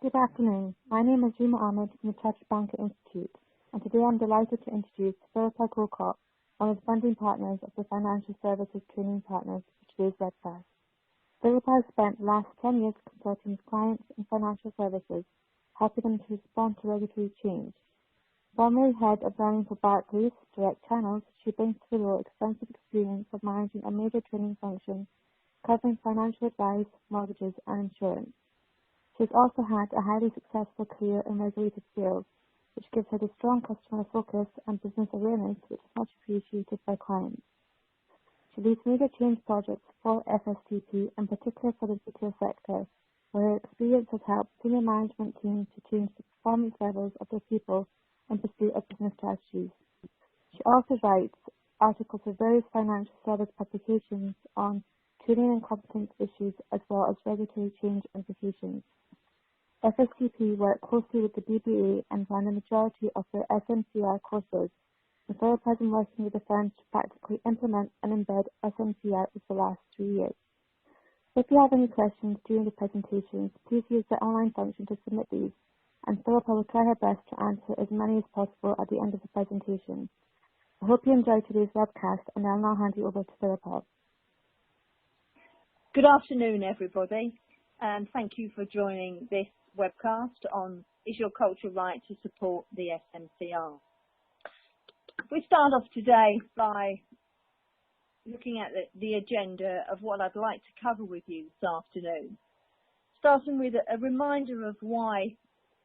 Good afternoon. My name is Rima Ahmed from the Chartered Banker Institute, and today I'm delighted to introduce Philip Alcott, one of the funding partners of the Financial Services Training Partners for today's webcast. Philip has spent the last 10 years consulting with clients in financial services, helping them to respond to regulatory change. Formerly head of learning for Barclays Direct Channels, she brings to the role extensive experience of managing a major training function covering financial advice, mortgages and insurance. She has also had a highly successful career in regulated sales, which gives her the strong customer focus and business awareness which is much appreciated by clients. She leads major change projects for FSTP, in particular for the retail sector, where her experience has helped senior management teams to change the performance levels of their people in pursuit of business strategies. She also writes articles for various financial service publications on training and competence issues as well as regulatory change implications. FSTP work closely with the BBA and ran the majority of their SMCR courses, and Philip has been working with the firms to practically implement and embed SMCR for the last 3 years. If you have any questions during the presentations, please use the online function to submit these, and Philip will try her best to answer as many as possible at the end of the presentation. I hope you enjoyed today's webcast, and I'll now hand you over to Philip. Good afternoon, everybody, and thank you for joining this webcast on Is Your Culture Right to Support the SMCR? We start off today by looking at the agenda of what I'd like to cover with you this afternoon, starting with a reminder of why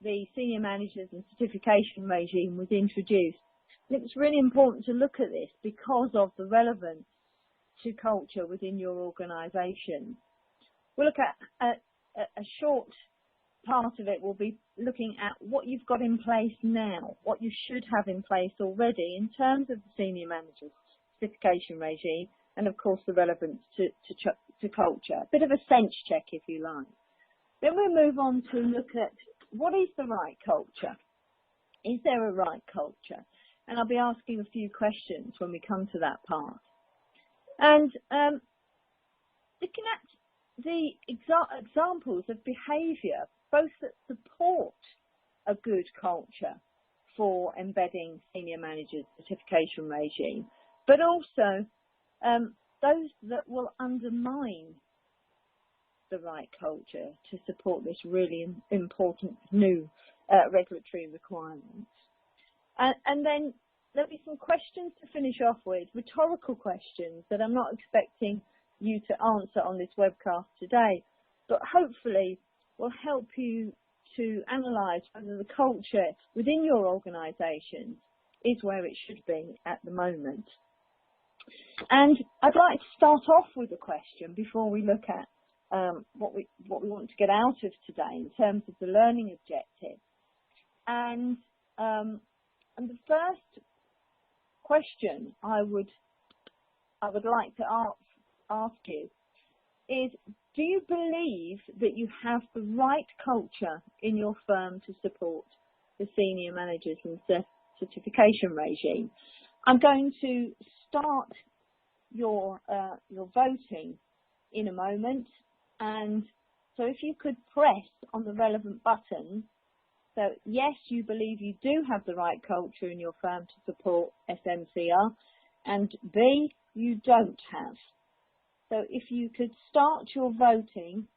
the Senior Managers and Certification regime was introduced. And it was really important to look at this because of the relevance to culture within your organisation. We'll look at a short part of it. Will be looking at what you've got in place now, what you should have in place already in terms of the Senior Managers Certification regime, and of course the relevance to culture. A bit of a sense check, if you like. Then we'll move on to look at what is the right culture. Is there a right culture? And I'll be asking a few questions when we come to that part. And looking at the examples of behaviour, both that support a good culture for embedding Senior Managers Certification regime, but also those that will undermine the right culture to support this really important new regulatory requirement. And then there'll be some questions to finish off with, rhetorical questions that I'm not expecting you to answer on this webcast today, but hopefully will help you to analyse whether the culture within your organisation is where it should be at the moment. And I'd like to start off with a question before we look at what we want to get out of today in terms of the learning objective. And the first question I would like to ask you is, do you believe that you have the right culture in your firm to support the Senior Managers and Certification regime? I'm going to start your voting in a moment, and so if you could press on the relevant buttons. So yes, you believe you do have the right culture in your firm to support SMCR, and B, you don't have. So if you could start your voting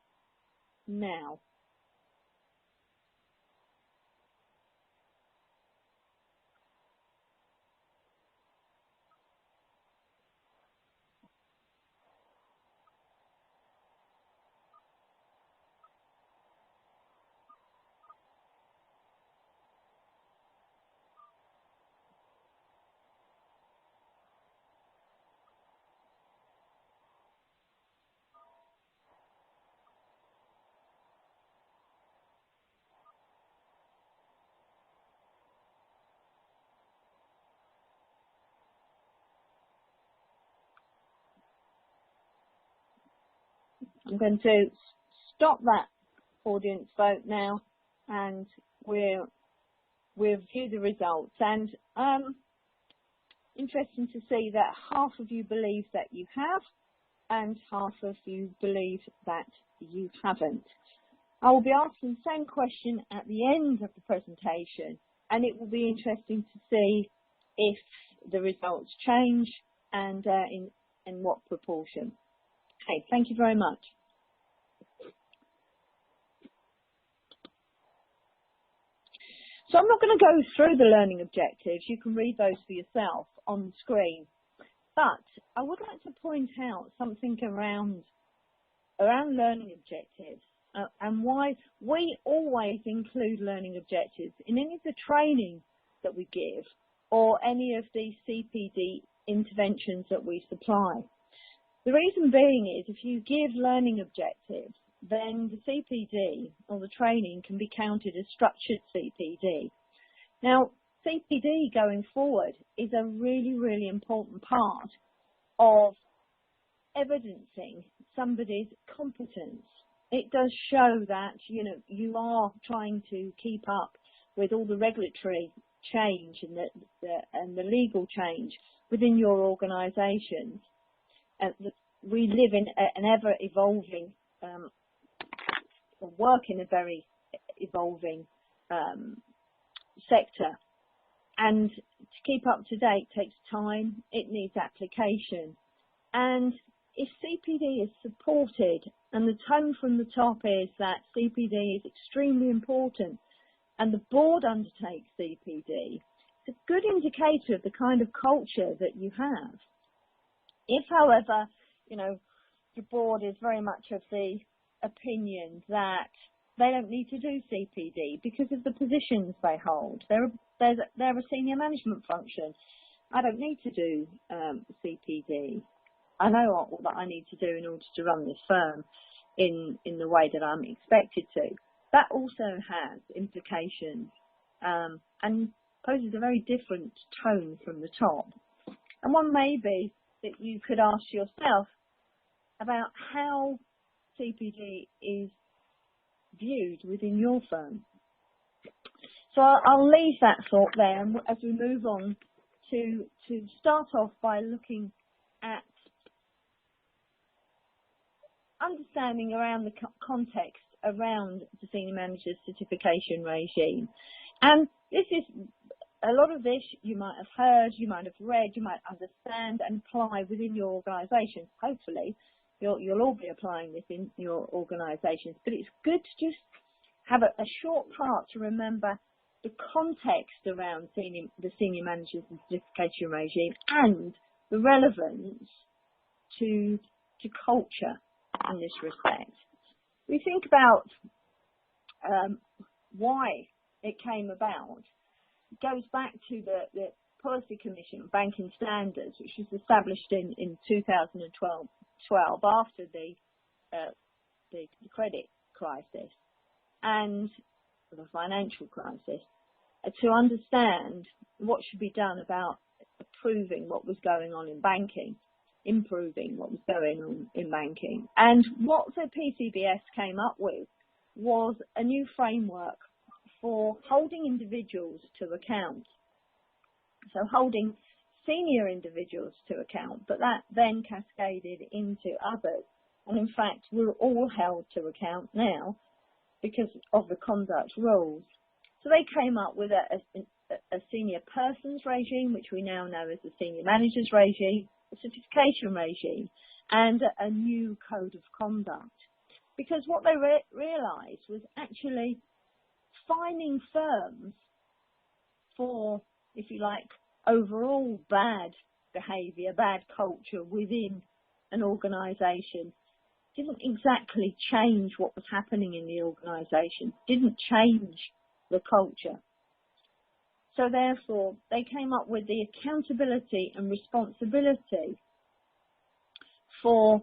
now. I'm going to stop that audience vote now, and we'll view the results. And interesting to see that half of you believe that you have, and half of you believe that you haven't. I will be asking the same question at the end of the presentation, and it will be interesting to see if the results change and in what proportion. Okay, thank you very much. So I'm not going to go through the learning objectives. You can read those for yourself on the screen. But I would like to point out something around learning objectives and why we always include learning objectives in any of the training that we give or any of the CPD interventions that we supply. The reason being is if you give learning objectives, then the CPD or the training can be counted as structured CPD. Now, CPD going forward is a really, really important part of evidencing somebody's competence. It does show that, you know, you are trying to keep up with all the regulatory change and the legal change within your organisations. We live in an ever-evolving, work in a very evolving sector. And to keep up to date takes time, it needs application. And if CPD is supported, and the tone from the top is that CPD is extremely important, and the board undertakes CPD, it's a good indicator of the kind of culture that you have. If, however, you know, the board is very much of the opinion that they don't need to do CPD because of the positions they hold, they're a senior management function. I don't need to do CPD. I know what I need to do in order to run this firm in the way that I'm expected to. That also has implications and poses a very different tone from the top. And one may be that you could ask yourself about how CPD is viewed within your firm. So I'll leave that thought there as we move on to start off by looking at understanding around the context around the senior manager's certification regime. And this is, a lot of this you might have heard, you might have read, you might understand and apply within your organisation. Hopefully you'll all be applying this in your organisations, but it's good to just have a short part to remember the context around the senior manager's certification regime and the relevance to culture in this respect. We think about why it came about. It goes back to the Policy Commission on Banking Standards, which was established in 2012 after the credit crisis and the financial crisis, to understand what should be done about improving what was going on in banking. Improving what was going on in banking. And what the PCBS came up with was a new framework for holding individuals to account. So holding senior individuals to account, but that then cascaded into others. And in fact, we're all held to account now because of the conduct rules. So they came up with a senior persons regime, which we now know as the senior managers regime, a certification regime, and a new code of conduct. Because what they realised was actually fining firms for, if you like, overall bad behaviour, bad culture within an organisation didn't exactly change what was happening in the organisation, didn't change the culture. So therefore, they came up with the accountability and responsibility for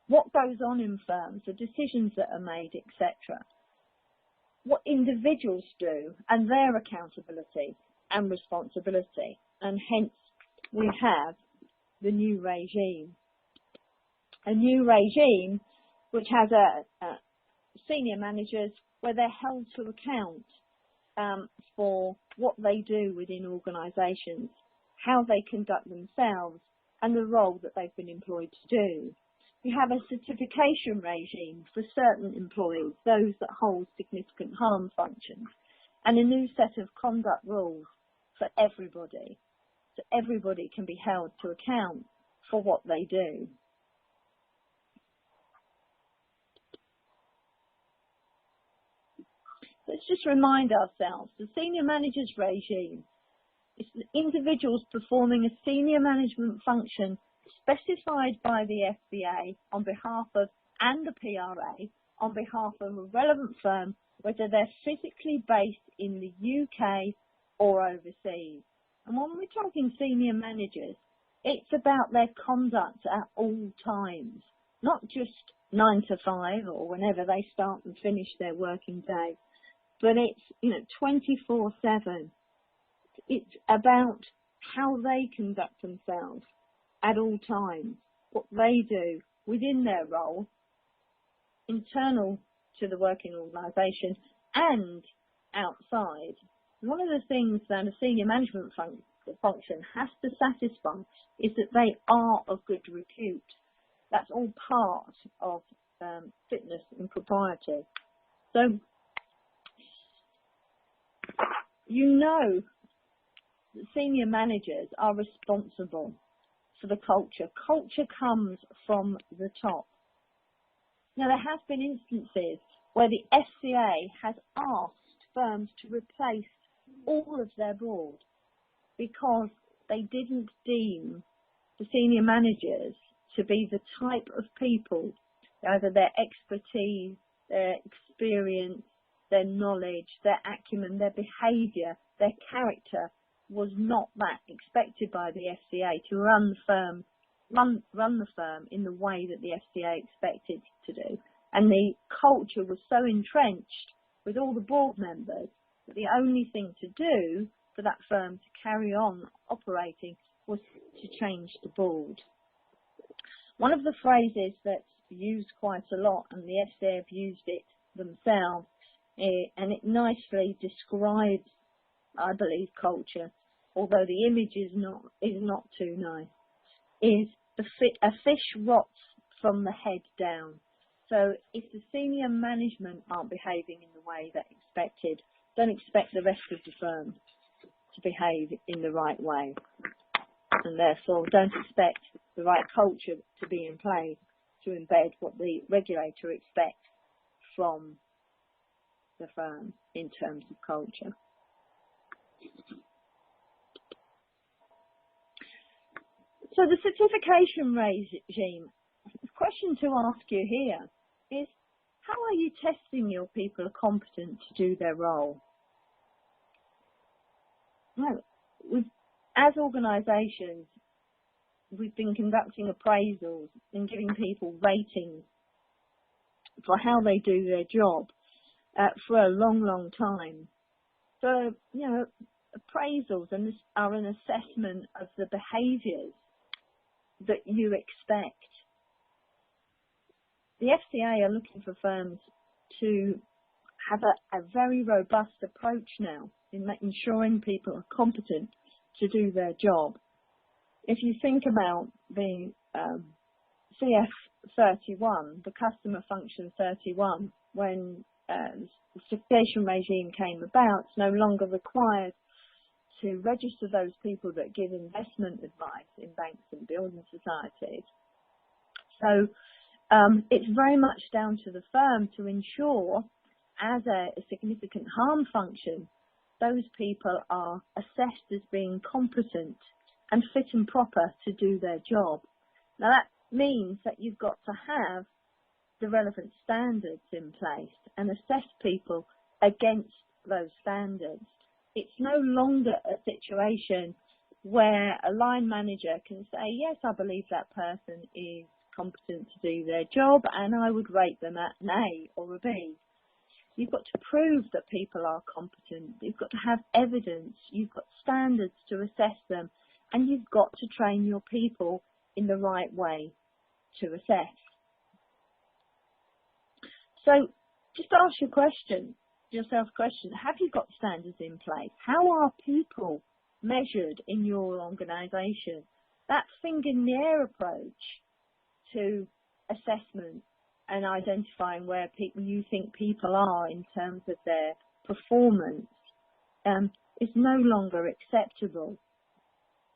what goes on in firms, the decisions that are made, etc. What individuals do and their accountability and responsibility. And hence, we have the new regime. A new regime which has senior managers where they're held to account for what they do within organisations, how they conduct themselves, and the role that they've been employed to do. We have a certification regime for certain employees, those that hold significant harm functions, and a new set of conduct rules for everybody, so everybody can be held to account for what they do. Let's just remind ourselves, the senior managers regime is individuals performing a senior management function specified by the FCA on behalf of, and the PRA, on behalf of a relevant firm, whether they're physically based in the UK or overseas. And when we're talking senior managers, it's about their conduct at all times, not just 9 to 5 or whenever they start and finish their working day, but it's, 24/7. It's about how they conduct themselves at all times, what they do within their role, internal to the working organisation and outside. One of the things that a senior management function has to satisfy is that they are of good repute. That's all part of fitness and propriety. So, that senior managers are responsible for the culture. Culture comes from the top. Now, there have been instances where the FCA has asked firms to replace all of their board because they didn't deem the senior managers to be the type of people, either their expertise, their experience, their knowledge, their acumen, their behaviour, their character was not that expected by the FCA to run the firm in the way that the FCA expected to do. And the culture was so entrenched with all the board members that the only thing to do for that firm to carry on operating was to change the board. One of the phrases that's used quite a lot, and the FCA have used it themselves, and it nicely describes, I believe, culture, although the image is not too nice, is a fish rots from the head down. So if the senior management aren't behaving in the way that's expected, don't expect the rest of the firm to behave in the right way. And therefore, don't expect the right culture to be in place to embed what the regulator expects from the firm in terms of culture. So the certification regime, the question to ask you here is, how are you testing your people are competent to do their role? Well, as organisations, we've been conducting appraisals and giving people ratings for how they do their job for a long, long time. So, appraisals are an assessment of the behaviours that you expect. The FCA are looking for firms to have a very robust approach now in ensuring people are competent to do their job. If you think about the CF31, the Customer Function 31, when the certification regime came about, it's no longer required to register those people that give investment advice in banks and building societies. So it's very much down to the firm to ensure, as a significant harm function, those people are assessed as being competent and fit and proper to do their job. Now that means that you've got to have the relevant standards in place and assess people against those standards. It's no longer a situation where a line manager can say, yes, I believe that person is competent to do their job and I would rate them at an A or a B. You've got to prove that people are competent. You've got to have evidence. You've got standards to assess them, and you've got to train your people in the right way to assess. So just ask yourself a question, have you got standards in place? How are people measured in your organisation? That finger in the air approach to assessment and identifying where you think people are in terms of their performance is no longer acceptable.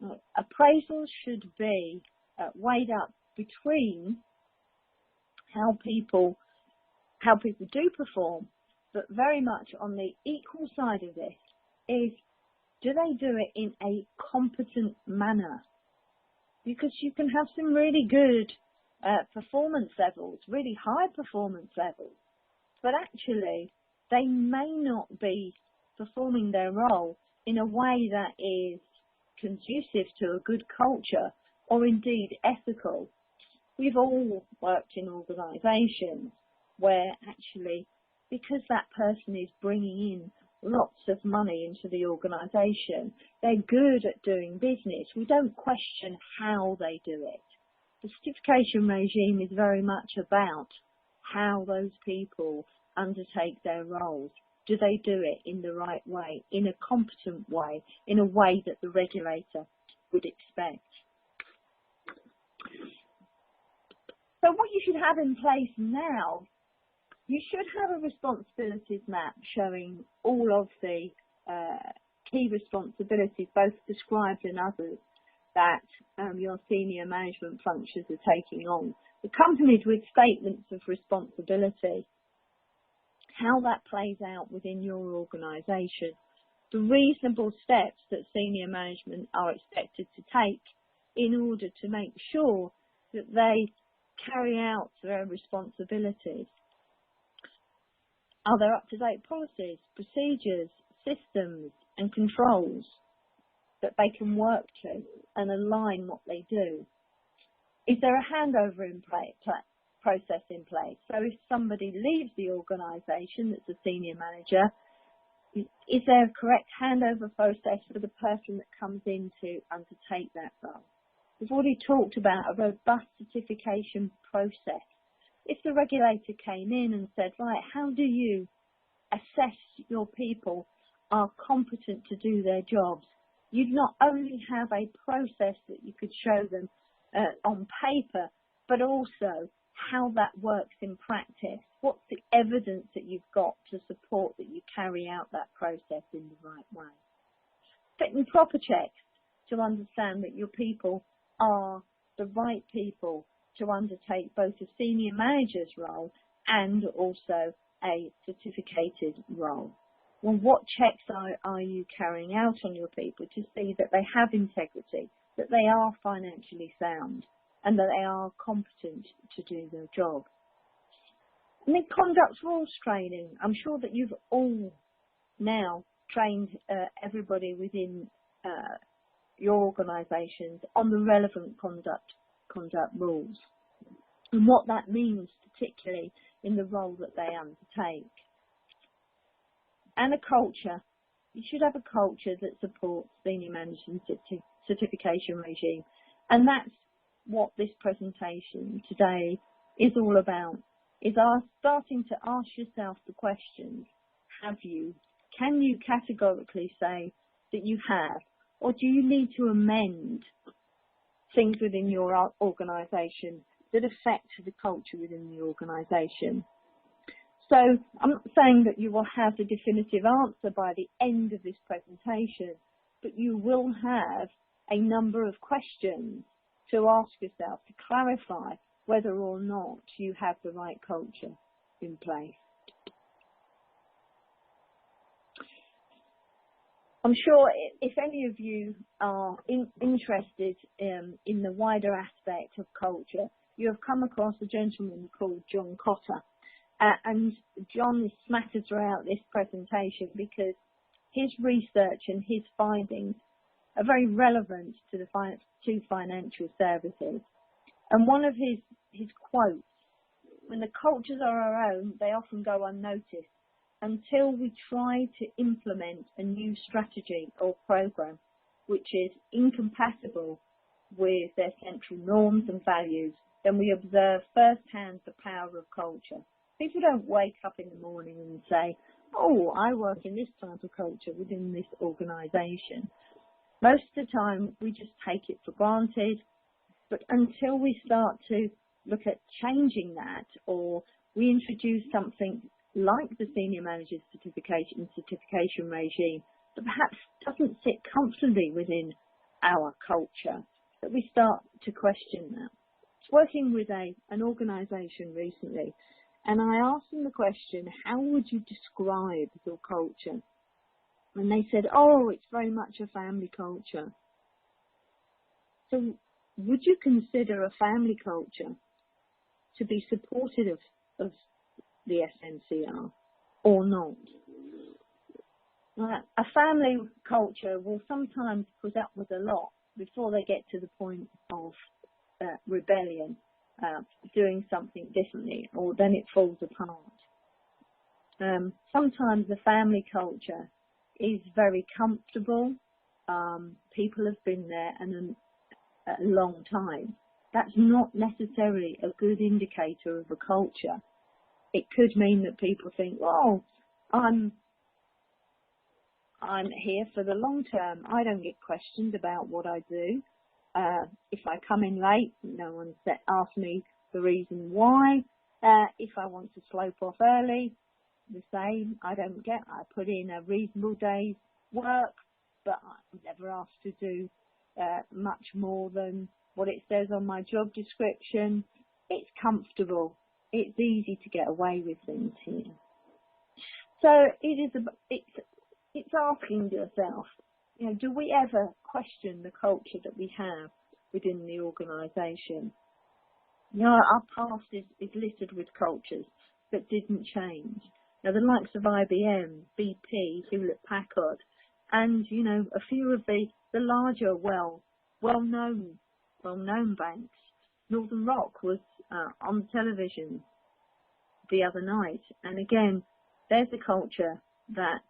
Appraisals should be weighed up between how people do perform, but very much on the equal side of this is, do they do it in a competent manner? Because you can have some really good performance levels, really high performance levels, but actually they may not be performing their role in a way that is conducive to a good culture or indeed ethical. We've all worked in organisations where actually, because that person is bringing in lots of money into the organisation, they're good at doing business. We don't question how they do it. The certification regime is very much about how those people undertake their roles. Do they do it in the right way, in a competent way, in a way that the regulator would expect? So what you should have in place now, you should have a responsibilities map showing all of the key responsibilities, both described and others, that your senior management functions are taking on, accompanied with statements of responsibility, how that plays out within your organisation, the reasonable steps that senior management are expected to take in order to make sure that they carry out their responsibilities. Are there up-to-date policies, procedures, systems and controls that they can work to and align what they do? Is there a handover process in place? So if somebody leaves the organisation that's a senior manager, is there a correct handover process for the person that comes in to undertake that role? We've already talked about a robust certification process. If the regulator came in and said, right, how do you assess your people are competent to do their jobs? You'd not only have a process that you could show them on paper, but also how that works in practice. What's the evidence that you've got to support that you carry out that process in the right way? Fit and proper checks to understand that your people are the right people to undertake both a senior manager's role and also a certificated role. Well, what checks are you carrying out on your people to see that they have integrity, that they are financially sound, and that they are competent to do their job? And then conduct rules training. I'm sure that you've all now trained everybody within your organisations on the relevant conduct rules and what that means, particularly in the role that they undertake. And a culture. You should have a culture that supports senior management certification regime, and that's what this presentation today is all about, is starting to ask yourself the questions, can you categorically say that you have, or do you need to amend things within your organisation that affect the culture within the organisation? So I'm not saying that you will have the definitive answer by the end of this presentation, but you will have a number of questions to ask yourself to clarify whether or not you have the right culture in place. I'm sure if any of you are interested in the wider aspect of culture, you have come across a gentleman called John Cotter. And John is smattered throughout this presentation because his research and his findings are very relevant to to financial services. And one of his quotes, when the cultures are our own, they often go unnoticed until we try to implement a new strategy or program which is incompatible with their central norms and values. Then we observe firsthand the power of culture. People don't wake up in the morning and say, oh, I work in this type of culture within this organisation. Most of the time, we just take it for granted. But until we start to look at changing that, or we introduce something like the Senior Manager's certification regime that perhaps doesn't sit comfortably within our culture, that we start to question that. I was working with an organisation recently, and I asked them the question, how would you describe your culture? And they said, oh, it's very much a family culture. So would you consider a family culture to be supportive of the SMCR or not? A family culture will sometimes put up with a lot before they get to the point of rebellion, doing something differently, or then it falls apart. Sometimes the family culture is very comfortable. People have been there a long time. That's not necessarily a good indicator of a culture. It could mean that people think, well, I'm here for the long term. I don't get questioned about what I do. If I come in late, no one asks me the reason why. If I want to slope off early, the same. I put in a reasonable day's work, but I'm never asked to do much more than what it says on my job description. It's comfortable. It's easy to get away with things here. So it's asking yourself, do we ever question the culture that we have within the organisation? Our past is littered with cultures that didn't change. Now, the likes of IBM, BP, Hewlett-Packard, and a few of the larger, well-known banks. Northern Rock was on the television the other night, and again, there's a culture that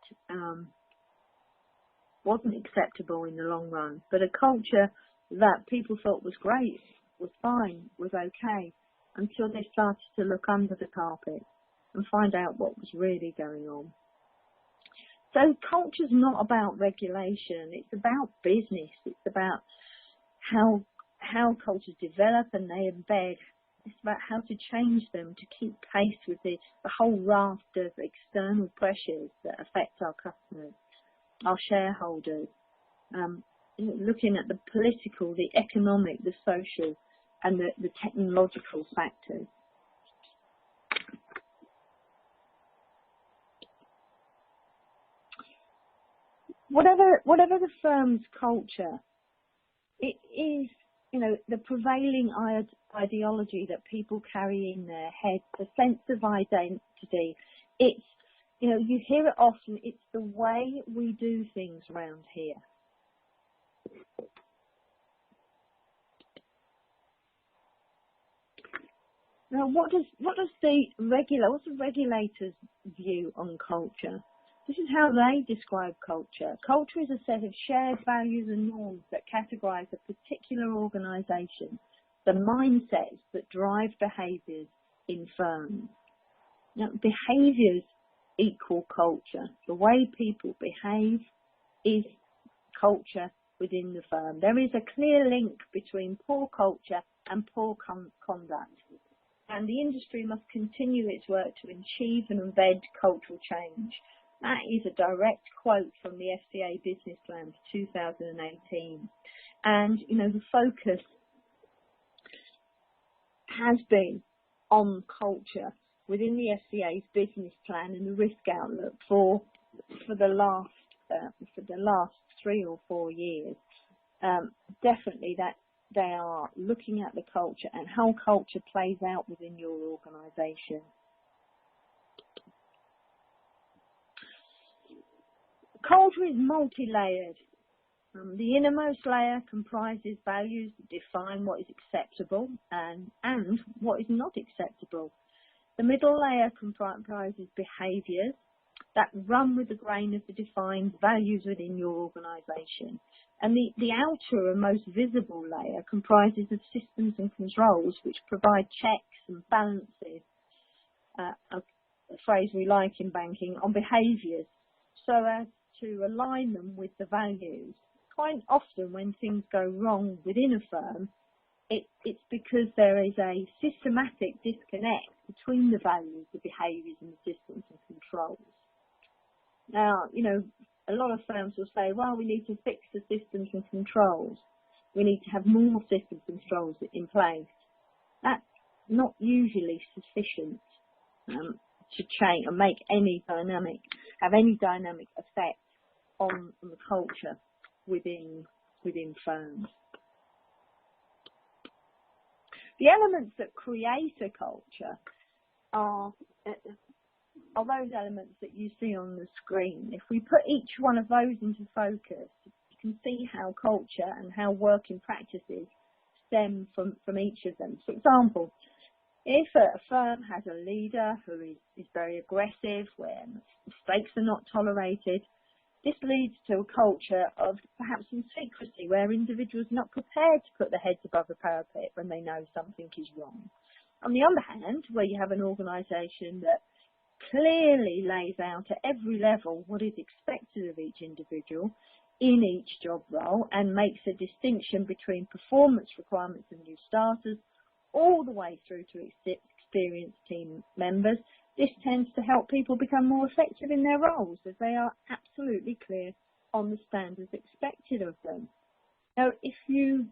wasn't acceptable in the long run, but a culture that people thought was great, was fine, was okay, until they started to look under the carpet and find out what was really going on. So culture's not about regulation, it's about business, it's about how cultures develop and they embed. It's about how to change them to keep pace with the whole raft of external pressures that affect our customers, our shareholders, looking at the political, the economic, the social, and the technological factors. Whatever the firm's culture, it is, the prevailing ideology that people carry in their heads, the sense of identity. It's, you hear it often, it's the way we do things around here. Now, what's the regulator's view on culture? This is how they describe culture. Culture is a set of shared values and norms that categorise a particular organisation, the mindsets that drive behaviours in firms. Now, behaviours equal culture. The way people behave is culture within the firm. There is a clear link between poor culture and poor conduct, and the industry must continue its work to achieve and embed cultural change. That is a direct quote from the FCA Business Plan for 2018. And, the focus has been on culture within the FCA's business plan and the risk outlook for the last 3 or 4 years. Definitely that they are looking at the culture and how culture plays out within your organisation. Culture is multi-layered. The innermost layer comprises values that define what is acceptable and what is not acceptable. The middle layer comprises behaviours that run with the grain of the defined values within your organisation. And the outer and most visible layer comprises of systems and controls which provide checks and balances, a phrase we like in banking, on behaviours, so as to align them with the values. Quite often when things go wrong within a firm, it's because there is a systematic disconnect between the values, the behaviours and the systems and controls. Now, you know, a lot of firms will say, well, we need to fix the systems and controls. We need to have more systems and controls in place. That's not usually sufficient to change or make any dynamic, have any dynamic effect on the culture within firms. The elements that create a culture are those elements that you see on the screen. If we put each one of those into focus, you can see how culture and how working practices stem from each of them. For example, if a firm has a leader who is very aggressive, where mistakes are not tolerated, this leads to a culture of perhaps some secrecy, where individuals are not prepared to put their heads above the parapet when they know something is wrong. On the other hand, where you have an organisation that clearly lays out at every level what is expected of each individual in each job role and makes a distinction between performance requirements of new starters all the way through to experienced team members, this tends to help people become more effective in their roles as they are absolutely clear on the standards expected of them. Now, if you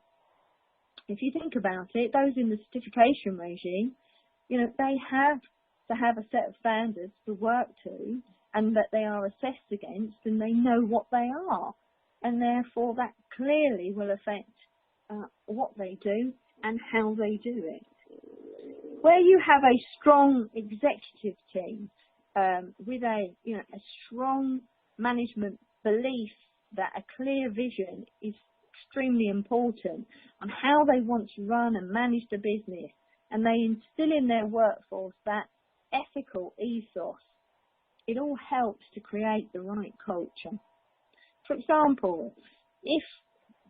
think about it, those in the certification regime, you know, they have to have a set of standards to work to and that they are assessed against, and they know what they are. And therefore, that clearly will affect what they do and how they do it. Where you have a strong executive team with a strong management belief that a clear vision is extremely important on how they want to run and manage the business, and they instill in their workforce that ethical ethos, it all helps to create the right culture. For example, if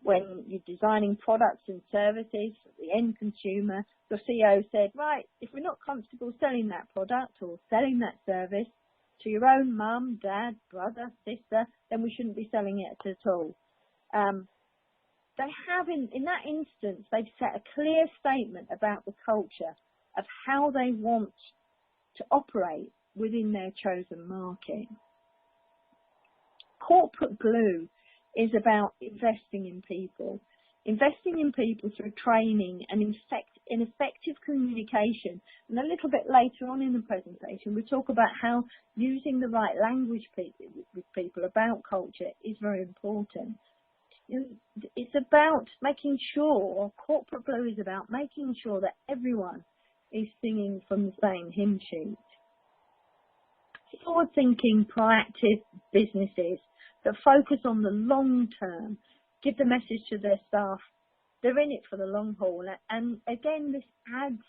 when you're designing products and services for the end consumer, the CEO said, right, if we're not comfortable selling that product or selling that service to your own mum, dad, brother, sister, then we shouldn't be selling it at all. They have, in that instance, they've set a clear statement about the culture of how they want to operate within their chosen market. Corporate glue is about investing in people through training and effective communication. And a little bit later on in the presentation, we talk about how using the right language with people about culture is very important. It's about making sure, corporate glue is about making sure that everyone is singing from the same hymn sheet. Forward-thinking, proactive businesses that focus on the long term, give the message to their staff, they're in it for the long haul. And again, this adds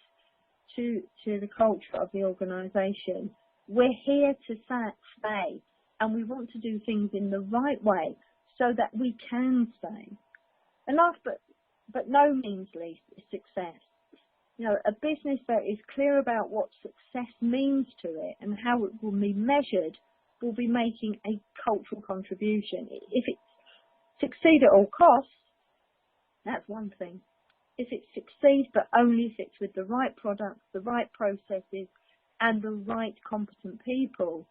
to the culture of the organisation. We're here to stay, and we want to do things in the right way so that we can stay. And last but no means least is success. You know, a business that is clear about what success means to it and how it will be measured will be making a cultural contribution. If it succeeds at all costs, that's one thing. If it succeeds but only if it's with the right products, the right processes and the right competent people,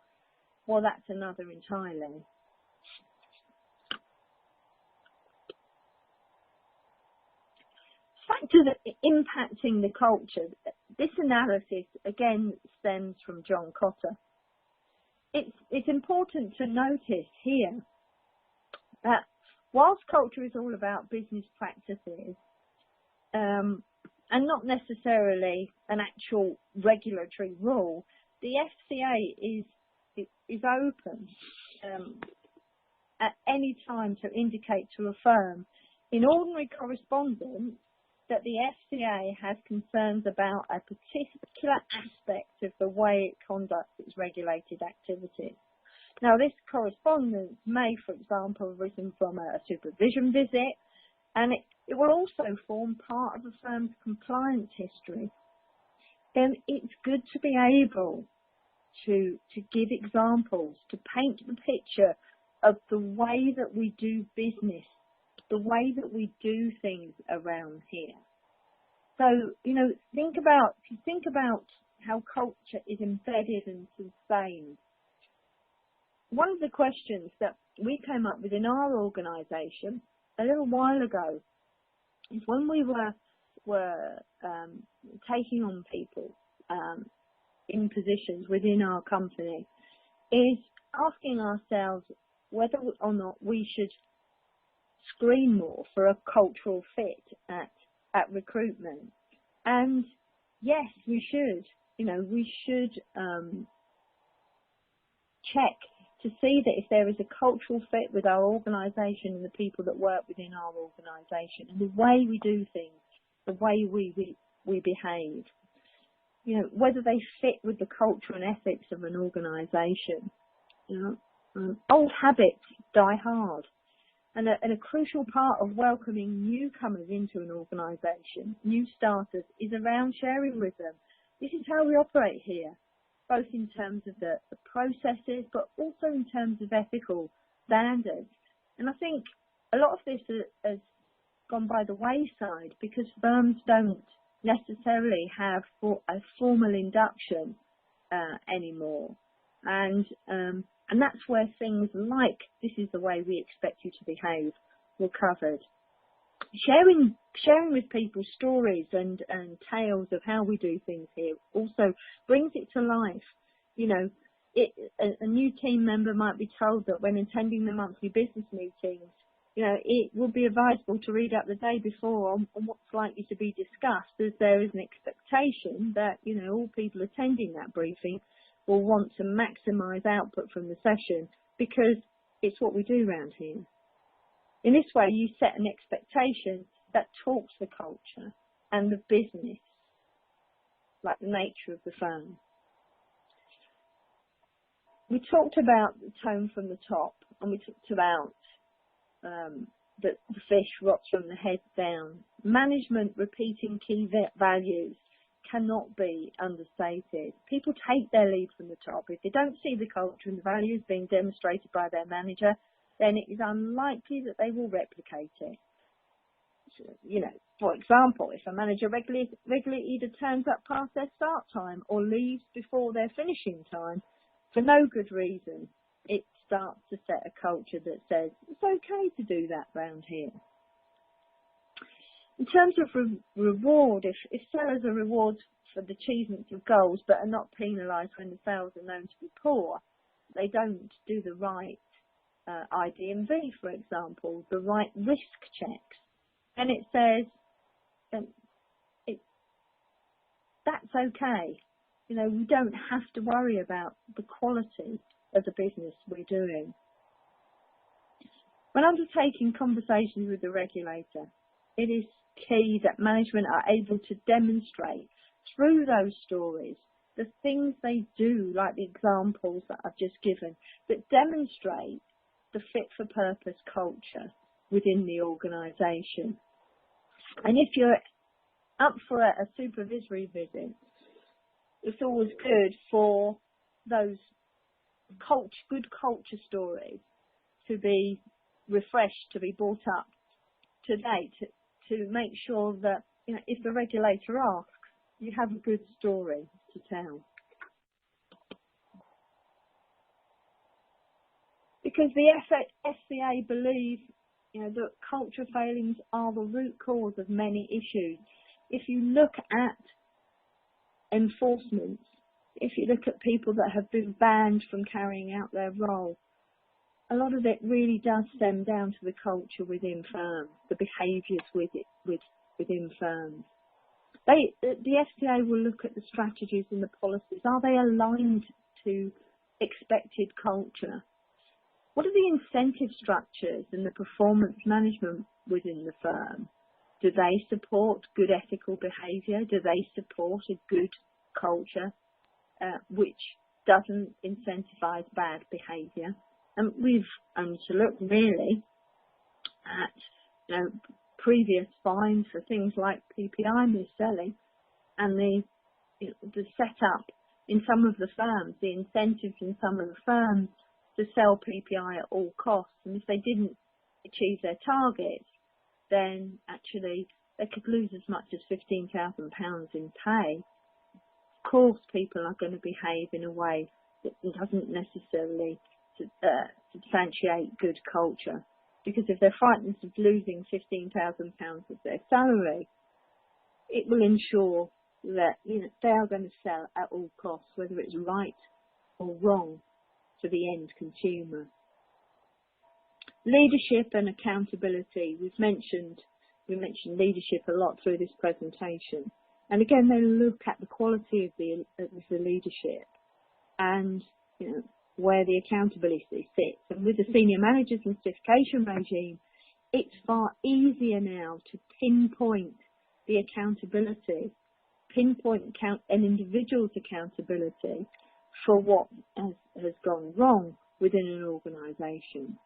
well, that's another entirely. Factors impacting the culture. This analysis again stems from John Cotter. It's important to notice here that whilst culture is all about business practices and not necessarily an actual regulatory rule, the FCA is open at any time to indicate to a firm in ordinary correspondence that the FCA has concerns about a particular aspect of the way it conducts its regulated activities. Now, this correspondence may, for example, have arisen from a supervision visit, and it will also form part of a firm's compliance history. Then it's good to be able to give examples, to paint the picture of the way that we do business, the way that we do things around here. So, you know, think about how culture is embedded and sustained. One of the questions that we came up with in our organisation a little while ago is when we were taking on people in positions within our company, is asking ourselves whether or not we should screen more for a cultural fit at recruitment. And yes, we should. You know, we should check to see that if there is a cultural fit with our organisation and the people that work within our organisation and the way we do things, the way we behave, you know, whether they fit with the culture and ethics of an organisation. You know, old habits die hard. And a crucial part of welcoming newcomers into an organisation, new starters, is around sharing with them. This is how we operate here, both in terms of the processes, but also in terms of ethical standards. And I think a lot of this has gone by the wayside because firms don't necessarily have a formal induction anymore. And that's where things like "this is the way we expect you to behave" were covered. Sharing with people stories and tales of how we do things here also brings it to life. You know, a new team member might be told that when attending the monthly business meetings, you know, it would be advisable to read up the day before on what's likely to be discussed, as there is an expectation that, you know, all people attending that briefing will want to maximise output from the session because it's what we do around here. In this way, you set an expectation that talks the culture and the business, like the nature of the firm. We talked about the tone from the top, and we talked about that the fish rots from the head down. Management repeating key values cannot be understated. People take their lead from the top. If they don't see the culture and the values being demonstrated by their manager, then it is unlikely that they will replicate it. So, you know, for example, if a manager regularly either turns up past their start time or leaves before their finishing time for no good reason, it starts to set a culture that says it's okay to do that round here. In terms of reward, if sellers are rewarded for the achievement of goals but are not penalised when the sales are known to be poor, they don't do the right ID&V, for example, the right risk checks, and it says that's okay. You know, we don't have to worry about the quality of the business we're doing. When undertaking conversations with the regulator, it is key that management are able to demonstrate through those stories the things they do, like the examples that I've just given, that demonstrate the fit-for-purpose culture within the organisation. And if you're up for a supervisory visit, it's always good for those good culture stories to be refreshed, to be brought up to date, to make sure that, you know, if the regulator asks, you have a good story to tell. Because the FCA believe, you know, that culture failings are the root cause of many issues. If you look at enforcements, if you look at people that have been banned from carrying out their role, a lot of it really does stem down to the culture within firms, the behaviours within firms. The FCA will look at the strategies and the policies. Are they aligned to expected culture? What are the incentive structures and the performance management within the firm? Do they support good ethical behaviour? Do they support a good culture which doesn't incentivise bad behaviour? And we've only to look really at, you know, previous fines for things like PPI mis-selling and the setup in some of the firms, the incentives in some of the firms to sell PPI at all costs. And if they didn't achieve their targets, then actually they could lose as much as £15,000 in pay. Of course, people are going to behave in a way that doesn't necessarily substantiate good culture, because if they're frightened of losing £15,000 of their salary, it will ensure that they are going to sell at all costs, whether it's right or wrong to the end consumer. Leadership and accountability. We mentioned leadership a lot through this presentation, and again they look at the quality of the leadership and where the accountability sits. And with the senior managers and certification regime, it's far easier now to pinpoint the accountability, pinpoint an individual's accountability for what has gone wrong within an organisation.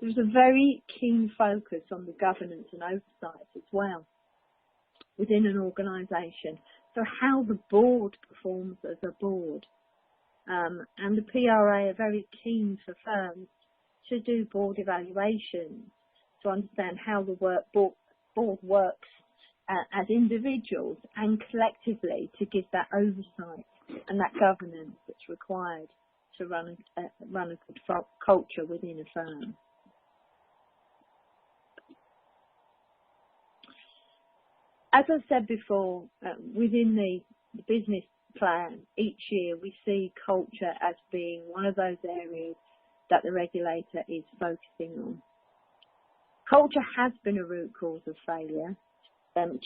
There's a very keen focus on the governance and oversight as well within an organisation. So how the board performs as a board. And the PRA are very keen for firms to do board evaluations to understand how the board works as individuals and collectively, to give that oversight and that governance that's required to run a good culture within a firm. As I said before, within the business plan, each year we see culture as being one of those areas that the regulator is focusing on. Culture has been a root cause of failure.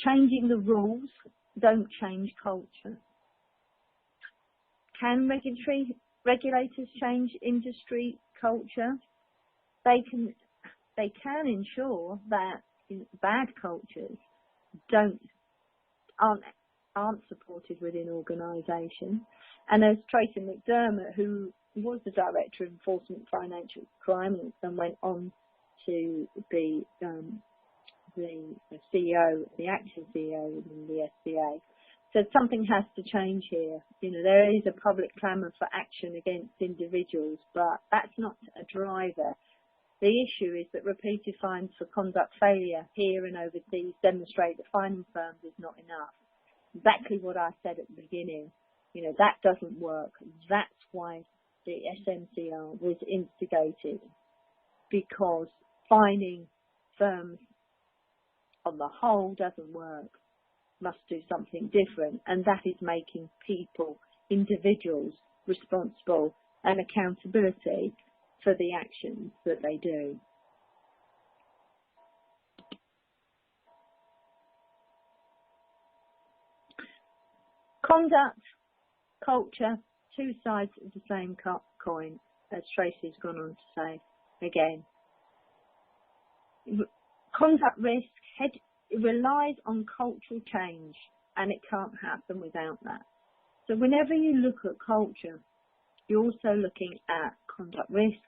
Changing the rules don't change culture. Can regulators change industry culture? They can ensure that bad cultures aren't supported within organisations. And as Tracy McDermott, who was the Director of Enforcement Financial Crime and went on to be the CEO, the acting CEO within the SCA, said something has to change here. There is a public clamour for action against individuals, but that's not a driver. The issue is that repeated fines for conduct failure here and overseas demonstrate that fining firms is not enough. Exactly what I said at the beginning. That doesn't work. That's why the SMCR was instigated, because fining firms on the whole doesn't work. Must do something different, and that is making people, individuals, responsible and accountability for the actions that they do. Conduct, culture, two sides of the same coin, as Tracy's gone on to say again. Conduct risk relies on cultural change, and it can't happen without that. So whenever you look at culture, you're also looking at conduct risk,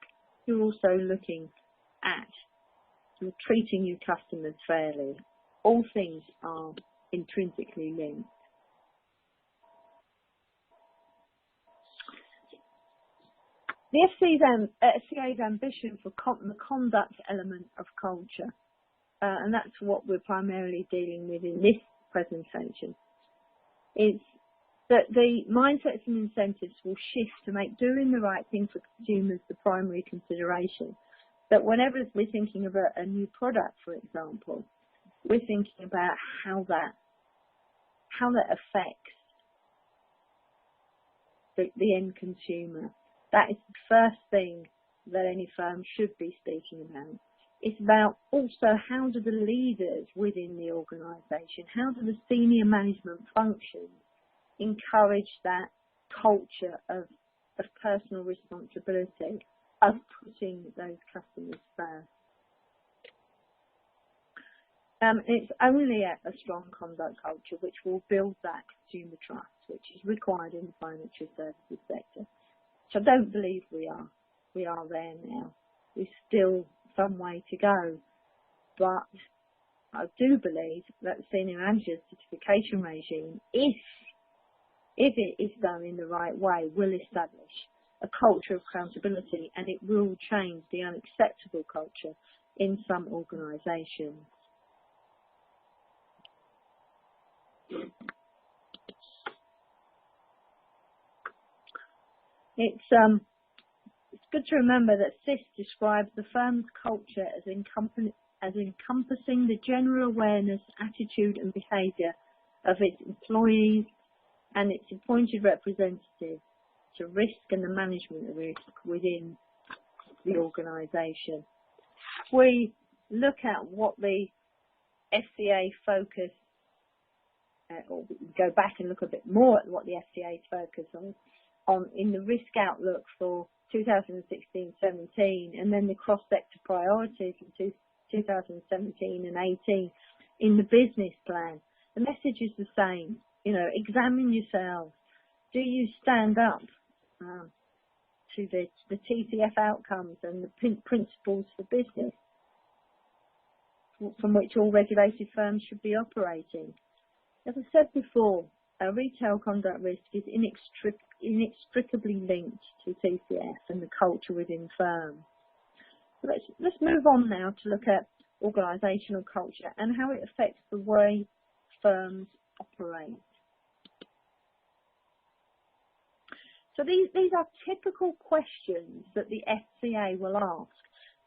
you're also looking at treating your customers fairly. All things are intrinsically linked. The FCA's ambition for the conduct element of culture, and that's what we're primarily dealing with in this presentation, is that the mindsets and incentives will shift to make doing the right thing for consumers the primary consideration. That whenever we're thinking about a new product, for example, we're thinking about how that affects the end consumer. That is the first thing that any firm should be speaking about. It's about also how do the leaders within the organisation, how do the senior management functions encourage that culture of personal responsibility, of putting those customers first. It's only a strong conduct culture which will build that consumer trust, which is required in the financial services sector. So I don't believe we are there now. There's still some way to go, but I do believe that the senior manager certification regime, if it is done in the right way, will establish a culture of accountability, and it will change the unacceptable culture in some organisations. It's good to remember that SIS describes the firm's culture as encompassing the general awareness, attitude and behaviour of its employees and its appointed representatives to risk and the management of risk within the organisation. We look at what the FCA focus, or we go back and look a bit more at what the FCA's focus on in the risk outlook for 2016-17, and then the cross-sector priorities in 2017 and 18 in the business plan. The message is the same. You know, examine yourselves. Do you stand up to the TCF outcomes and the principles for business from which all regulated firms should be operating? As I said before, retail conduct risk is inextricably linked to TCF and the culture within firms. So let's move on now to look at organisational culture and how it affects the way firms operate. So these are typical questions that the FCA will ask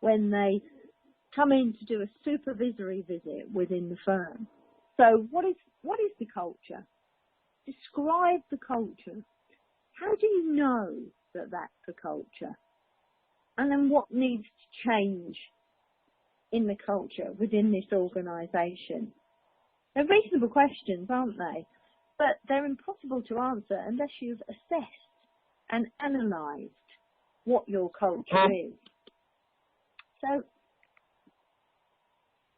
when they come in to do a supervisory visit within the firm. So what is the culture? Describe the culture. How do you know that that's the culture? And then what needs to change in the culture within this organisation? They're reasonable questions, aren't they? But they're impossible to answer unless you've assessed and analysed what your culture is. So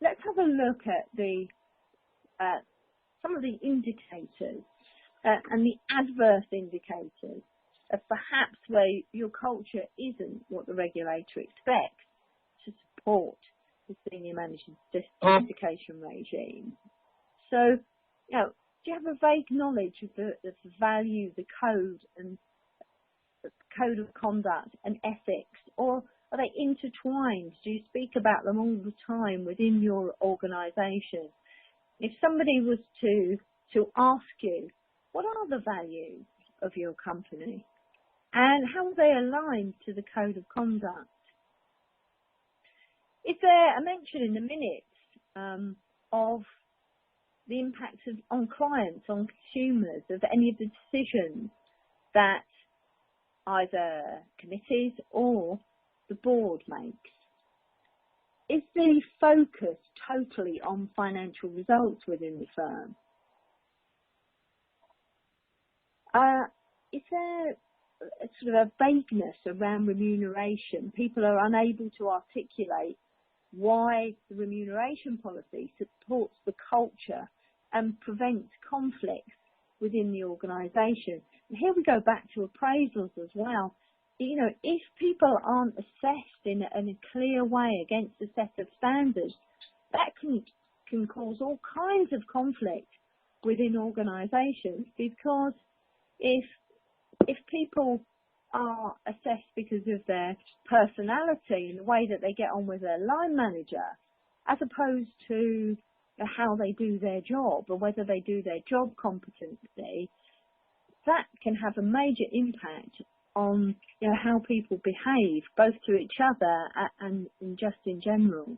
let's have a look at some of the indicators and the adverse indicators of perhaps where your culture isn't what the regulator expects to support the senior management certification regime. So, you know, do you have a vague knowledge of the value, the code and the code of conduct and ethics, or are they intertwined? Do you speak about them all the time within your organisation? If somebody was to ask you, what are the values of your company and how are they aligned to the code of conduct? Is there a mention in the minutes of the impacts on clients, on consumers, of any of the decisions that either committees or the board makes? Is the focus totally on financial results within the firm? Is there a sort of a vagueness around remuneration? People are unable to articulate why the remuneration policy supports the culture and prevents conflicts within the organisation. And here we go back to appraisals as well. You know, if people aren't assessed in a clear way against a set of standards, that can cause all kinds of conflict within organisations, because if people are assessed because of their personality and the way that they get on with their line manager, as opposed to how they do their job or whether they do their job competency, that can have a major impact on, you know, how people behave, both to each other and just in general.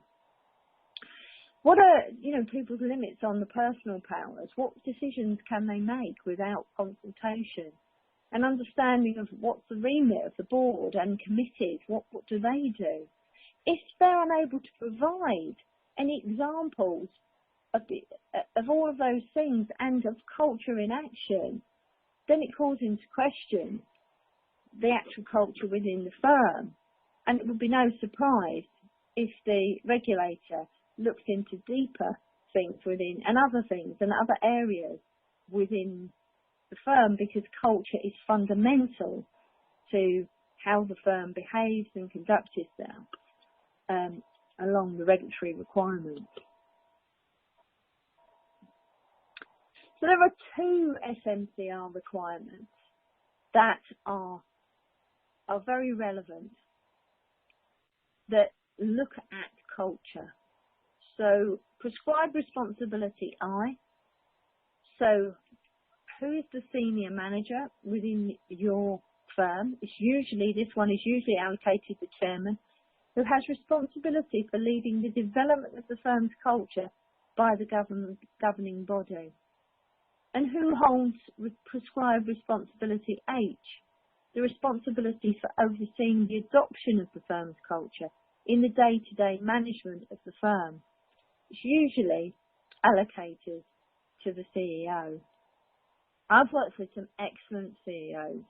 What are, you know, people's limits on the personal powers? What decisions can they make without consultation? An understanding of what's the remit of the board and committees, what do they do? If they're unable to provide any examples of all of those things and of culture in action, then it calls into question the actual culture within the firm. And it would be no surprise if the regulator looks into deeper things within and other things and other areas within the firm, because culture is fundamental to how the firm behaves and conducts itself along the regulatory requirements. So there are two SMCR requirements that are very relevant that look at culture. So prescribed responsibility I, So who is the senior manager within your firm? This one is usually allocated the chairman, who has responsibility for leading the development of the firm's culture by the governing body. And who holds prescribed responsibility H? The responsibility for overseeing the adoption of the firm's culture in the day-to-day management of the firm. It's usually allocated to the CEO. I've worked with some excellent CEOs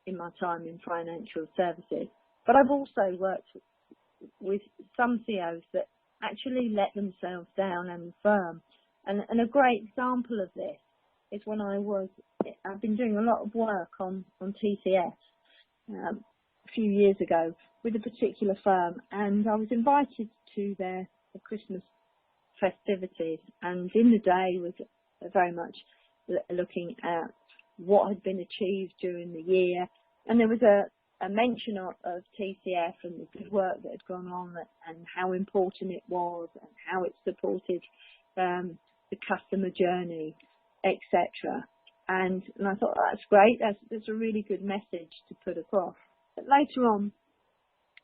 in my time in financial services, but I've also worked with some CEOs that actually let themselves down and the firm. And a great example of this is when I've been doing a lot of work on TCS a few years ago with a particular firm, and I was invited to their Christmas festivities, and in the day was very much looking at what had been achieved during the year, and there was a mention of TCF and the good work that had gone on and how important it was and how it supported the customer journey, etc. And I thought, that's great, that's a really good message to put across. But later on,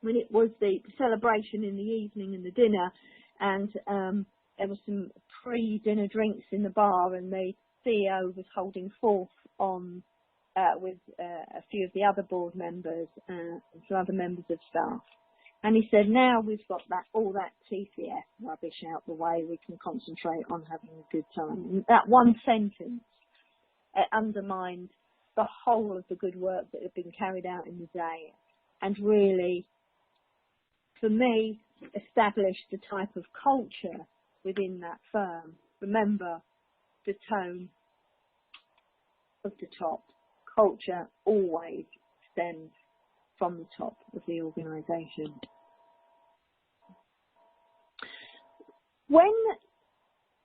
when it was the celebration in the evening and the dinner, and there was some pre-dinner drinks in the bar, and the CEO was holding forth on with a few of the other board members and some other members of staff. And he said, now we've got all that TCF rubbish out the way, we can concentrate on having a good time. And that one sentence undermined the whole of the good work that had been carried out in the day, and really, for me, established the type of culture within that firm. Remember, the tone of the top. Culture always stems from the top of the organisation. When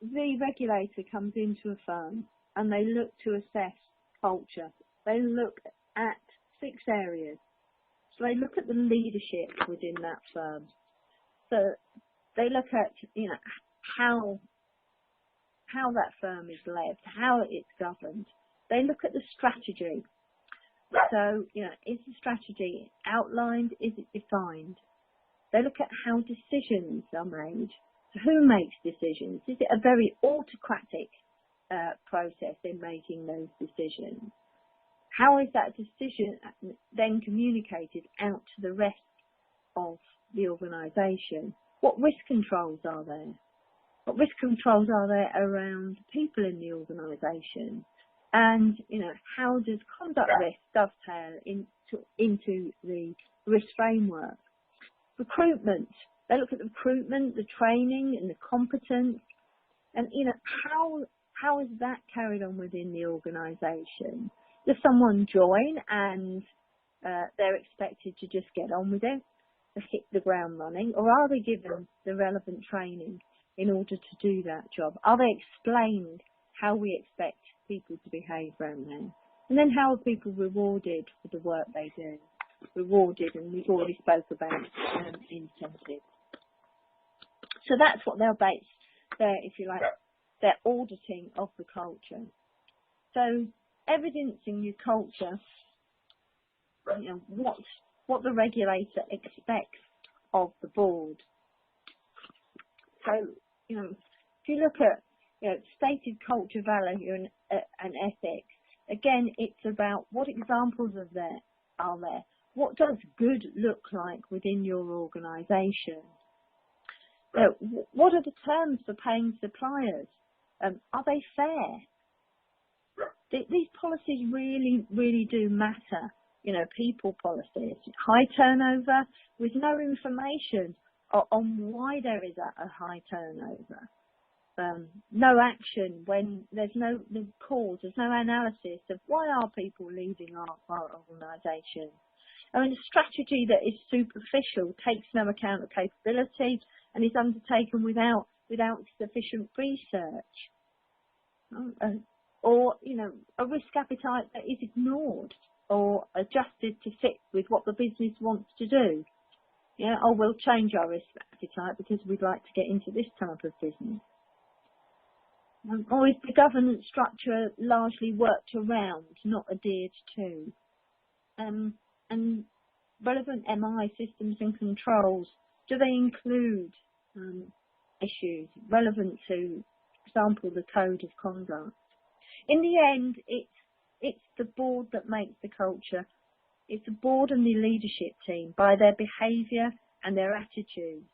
the regulator comes into a firm and they look to assess culture, they look at 6 areas. So they look at the leadership within that firm. So they look at, how that firm is led, how it's governed. They look at the strategy. So, is the strategy outlined? Is it defined? They look at how decisions are made. So who makes decisions? Is it a very autocratic process in making those decisions? How is that decision then communicated out to the rest of the organisation? What risk controls are there? What risk controls are there around people in the organisation? And, how does conduct risk dovetail into the risk framework? Recruitment. They look at the recruitment, the training and the competence, and, how is that carried on within the organisation? Does someone join and they're expected to just get on with it, to hit the ground running, or are they given the relevant training in order to do that job? Are they explained how we expect people to behave around there? And then how are people rewarded for the work they do? Rewarded, and we've already spoke about incentives. So that's what they'll base their, if you like, their auditing of the culture. So evidencing your culture, what the regulator expects of the board. So, if you look at stated culture, value and ethics, again, it's about what examples are there. What does good look like within your organisation? What are the terms for paying suppliers? Are they fair? These policies really, really do matter. People policies. High turnover with no information on why there is a high turnover. No action when there's no cause, there's no analysis of why are people leaving our organisation. A strategy that is superficial, takes no account of capability, and is undertaken without sufficient research. Or a risk appetite that is ignored or adjusted to fit with what the business wants to do. We'll change our risk appetite because we'd like to get into this type of business. Or is the governance structure largely worked around, not adhered to? And relevant MI systems and controls, do they include issues relevant to, for example, the code of conduct? In the end, it's the board that makes the culture. It's the board and the leadership team by their behaviour and their attitudes.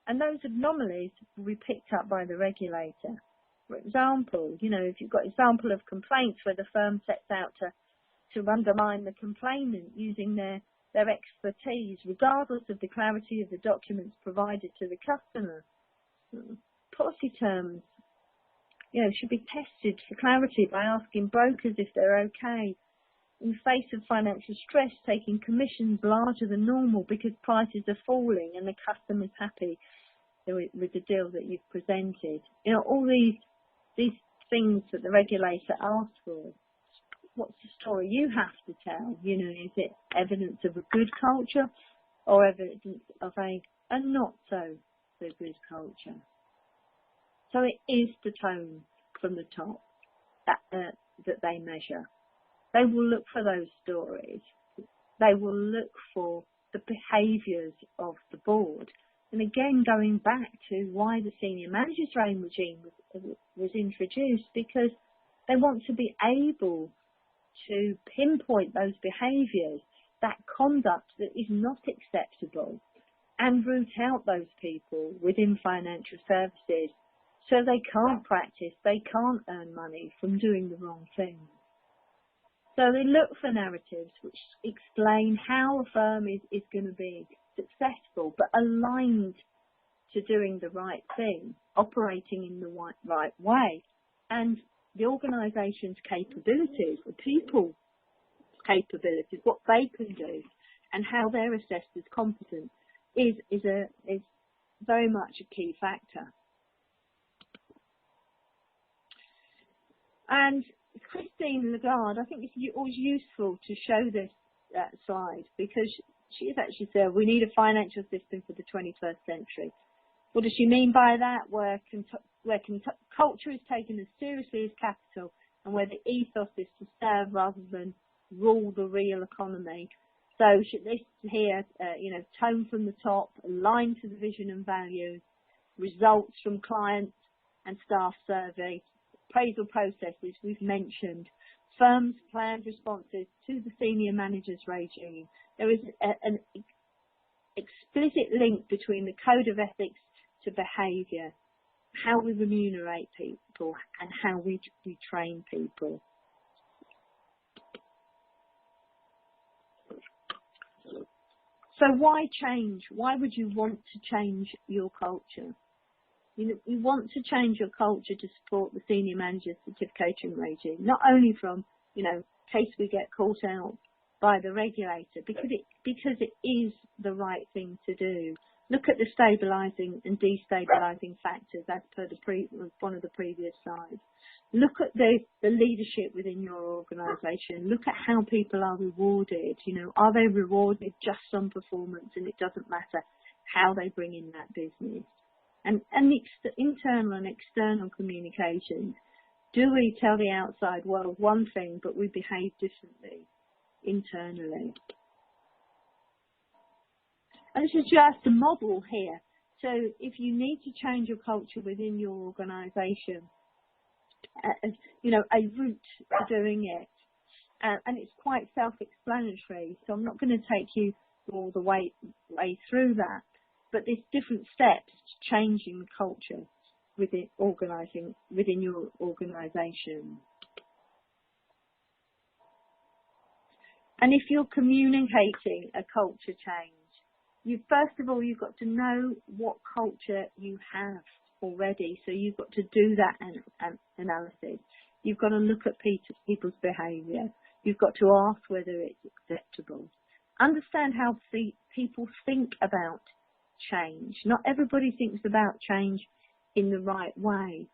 And those anomalies will be picked up by the regulator. For example, if you've got example of complaints where the firm sets out to undermine the complainant using their expertise, regardless of the clarity of the documents provided to the customer. Policy terms, should be tested for clarity by asking brokers if they're okay. In the face of financial stress, taking commissions larger than normal because prices are falling and the customer's happy with the deal that you've presented. All these things that the regulator asks for. What's the story you have to tell? Is it evidence of a good culture or evidence of a not so good culture? So it is the tone from the top that they measure. They will look for those stories. They will look for the behaviours of the board. And again, going back to why the senior managers regime was introduced, because they want to be able to pinpoint those behaviours, that conduct that is not acceptable, and root out those people within financial services so they can't practice, they can't earn money from doing the wrong thing. So they look for narratives which explain how a firm is going to be successful, but aligned to doing the right thing, operating in the right way, and the organisation's capabilities, the people's capabilities, what they can do, and how they're assessed as competent is very much a key factor. And Christine Lagarde, I think it's always useful to show this slide, because she has actually said we need a financial system for the 21st century. What does she mean by that? Where culture is taken as seriously as capital, and where the ethos is to serve rather than rule the real economy. So this here, tone from the top, aligned to the vision and values, results from clients and staff survey, appraisal processes we've mentioned, firms' planned responses to the senior managers regime. There is an explicit link between the code of ethics to behaviour, how we remunerate people and how we train people. So why change? Why would you want to change your culture? You want to change your culture to support the senior manager certification regime, not only from, in case we get caught out by the regulator, because it is the right thing to do. Look at the stabilising and destabilising factors as per one of the previous slides. Look at the leadership within your organisation. Look at how people are rewarded. Are they rewarded just on performance, and it doesn't matter how they bring in that business? And the internal and external communications. Do we tell the outside world one thing, but we behave differently internally? And this is just a model here. So if you need to change your culture within your organisation, a route to doing it, and it's quite self-explanatory. So I'm not going to take you all the way through that. But there's different steps to changing the culture within your organisation. And if you're communicating a culture change, first of all, you've got to know what culture you have already. So you've got to do that analysis. You've got to look at people's behaviour. You've got to ask whether it's acceptable. Understand how people think about change. Not everybody thinks about change in the right way.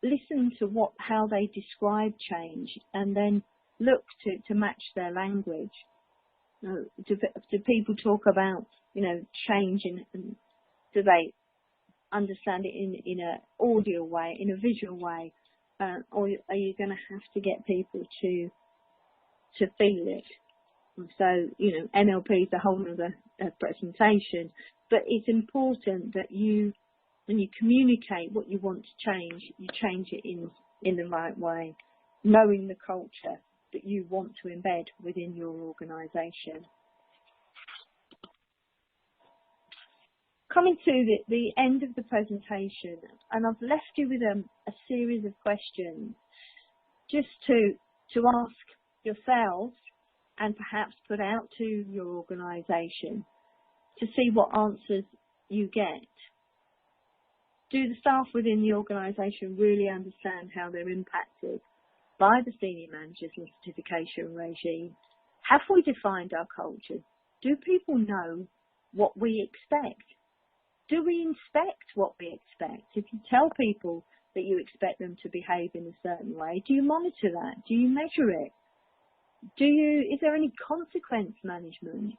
Listen to how they describe change, and then look to match their language. Do people talk about change, and do they understand it in an audio way, in a visual way, or are you going to have to get people to feel it? So, NLP is a whole other presentation, but it's important that when you communicate what you want to change, you change it in the right way, knowing the culture that you want to embed within your organisation. Coming to the end of the presentation, and I've left you with a series of questions just to ask yourselves and perhaps put out to your organisation to see what answers you get. Do the staff within the organisation really understand how they're impacted by the senior managers and certification regime? Have we defined our culture? Do people know what we expect? Do we inspect what we expect? If you tell people that you expect them to behave in a certain way, do you monitor that? Do you measure it? Is there any consequence management?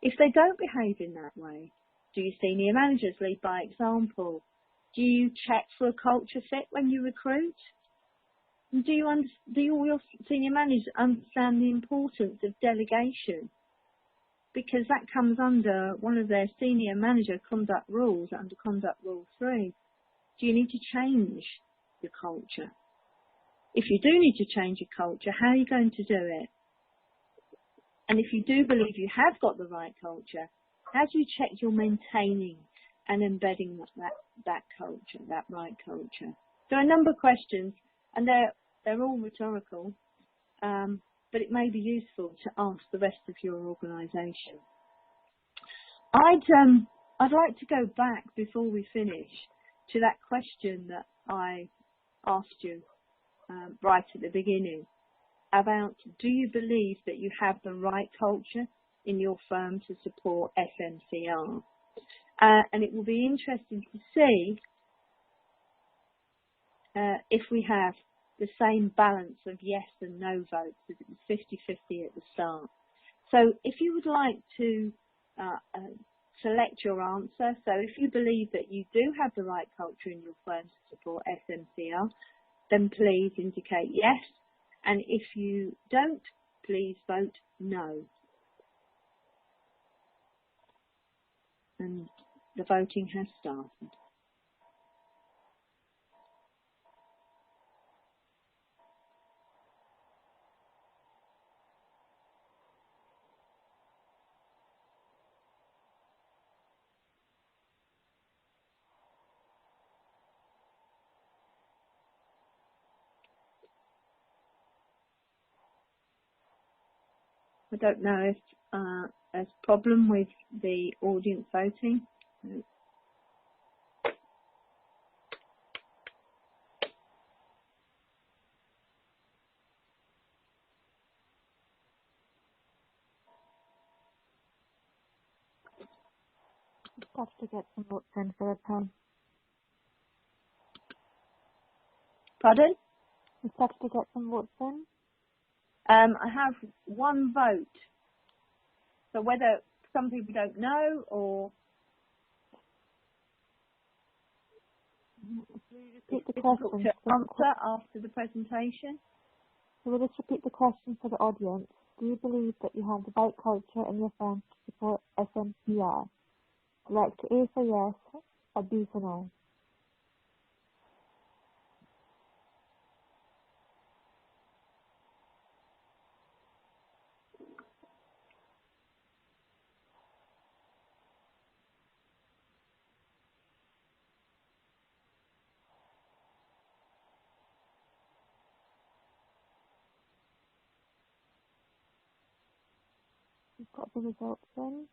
If they don't behave in that way, do your senior managers lead by example? Do you check for a culture fit when you recruit? And do all your senior managers understand the importance of delegation? Because that comes under one of their senior manager conduct rules, under Conduct Rule 3. Do you need to change your culture? If you do need to change your culture, how are you going to do it? And if you do believe you have got the right culture, how do you check you're maintaining and embedding that culture, that right culture? There are a number of questions, and they're all rhetorical, but it may be useful to ask the rest of your organisation. I'd like to go back before we finish to that question that I asked you right at the beginning about, do you believe that you have the right culture in your firm to support SMCR? And it will be interesting to see if we have the same balance of yes and no votes, as it was 50-50 at the start. So if you would like to select your answer, so if you believe that you do have the right culture in your firm to support SMCR, then please indicate yes. And if you don't, please vote no. And the voting has started. I don't know if there's a problem with the audience voting. Just have to get some votes in for the time. Pardon? Just have to get some votes in. I have one vote. So whether some people don't know or Repeat the difficult question. to answer after the presentation. So we'll just repeat the question for the audience. Do you believe that you have the right culture in your firm to support SMCR? Select A for yes or B for no. We've got the results in.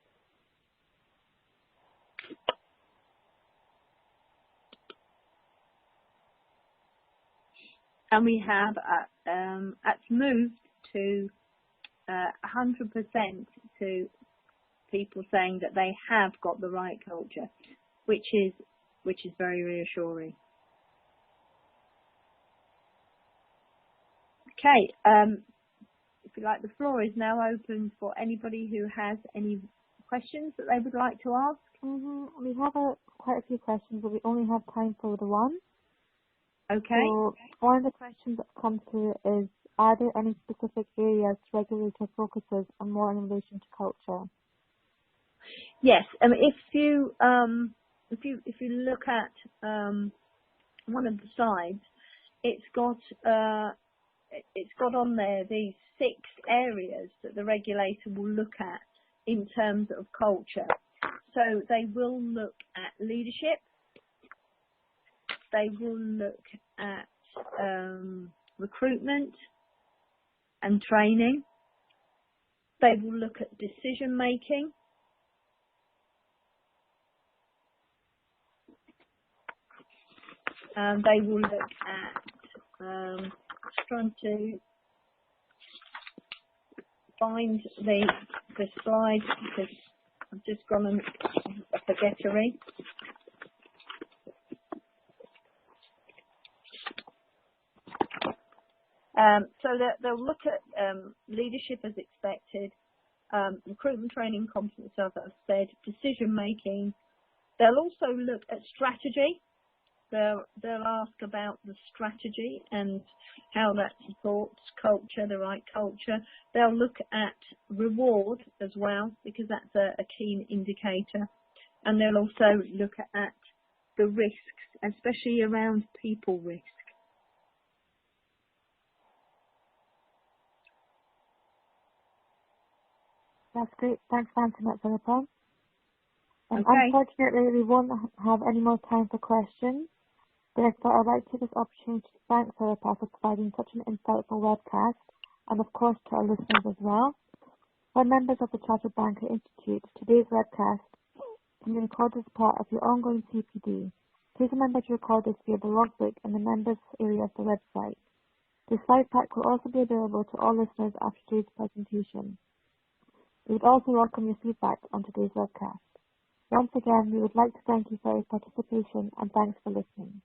And we have it's moved to 100% to people saying that they have got the right culture, which is very reassuring. Okay, if you like, the floor is now open for anybody who has any questions that they would like to ask. We have a quite a few questions, but we only have time for the one. Okay. So one of the questions that come through is, are there any specific areas regulator focuses on more in relation to culture? Yes. If you look at one of the slides, it's got on there these 6 areas that the regulator will look at in terms of culture. So they will look at leadership, they will look at recruitment and training, they will look at decision making, they will look at trying to find the slide because I've just gone on a forgettery. So they'll look at leadership as expected, recruitment, training, competence, as I've said, decision making. They'll also look at strategy. They'll ask about the strategy and how that supports culture, the right culture. They'll look at reward as well, because that's a key indicator. And they'll also look at the risks, especially around people risk. That's great. Thanks for answering that, Philippa. Okay. Unfortunately, we won't have any more time for questions. Therefore, I'd like to take this opportunity to thank Philippa for providing such an insightful webcast, and of course to our listeners as well. For members of the Chartered Banker Institute, today's webcast can be recorded as part of your ongoing CPD. Please remember to record this via the logbook in the members area of the website. The slide pack will also be available to all listeners after today's presentation. We would also welcome your feedback on today's webcast. Once again, we would like to thank you for your participation and thanks for listening.